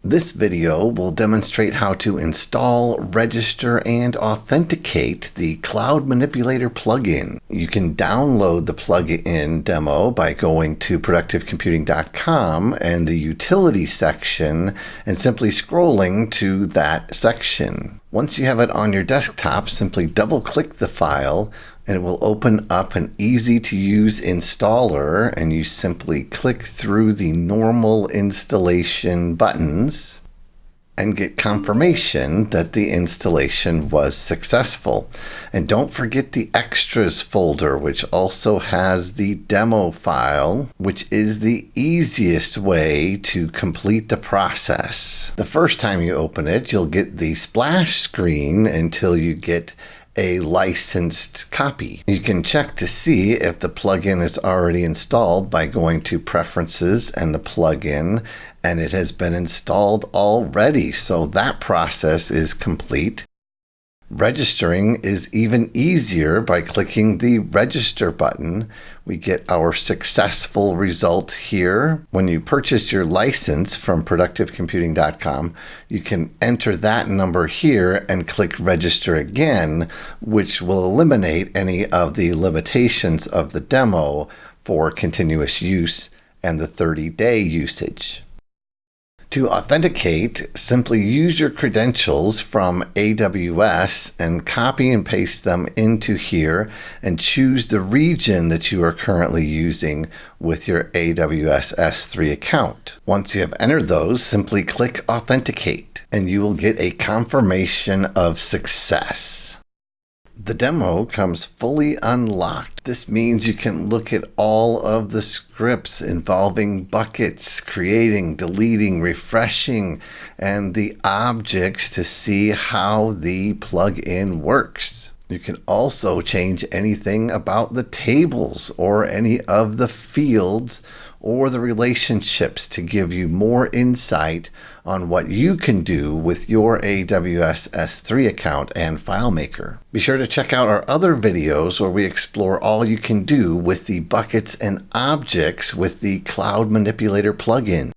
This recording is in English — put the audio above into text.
This video will demonstrate how to install, register, and authenticate the Cloud Manipulator plugin. You can download the plugin demo by going to productivecomputing.com and the utility section and simply scrolling to that section. Once you have it on your desktop, simply double-click the file and it will open up an easy-to-use installer, and you simply click through the normal installation buttons and get confirmation that the installation was successful. And don't forget the extras folder, which also has the demo file, which is the easiest way to complete the process. The first time you open it, you'll get the splash screen until you get a licensed copy. You can check to see if the plugin is already installed by going to Preferences and the plugin, and it has been installed already, so that process is complete. Registering is even easier by clicking the Register button. We get our successful result here. When you purchase your license from productivecomputing.com, you can enter that number here and click Register again, which will eliminate any of the limitations of the demo for continuous use and the 30-day usage. To authenticate, simply use your credentials from AWS and copy and paste them into here and choose the region that you are currently using with your AWS S3 account. Once you have entered those, simply click Authenticate and you will get a confirmation of success. The demo comes fully unlocked. This means you can look at all of the scripts involving buckets, creating, deleting, refreshing, and the objects to see how the plugin works. You can also change anything about the tables or any of the fields or the relationships to give you more insight on what you can do with your AWS S3 account and FileMaker. Be sure to check out our other videos where we explore all you can do with the buckets and objects with the Cloud Manipulator plugin.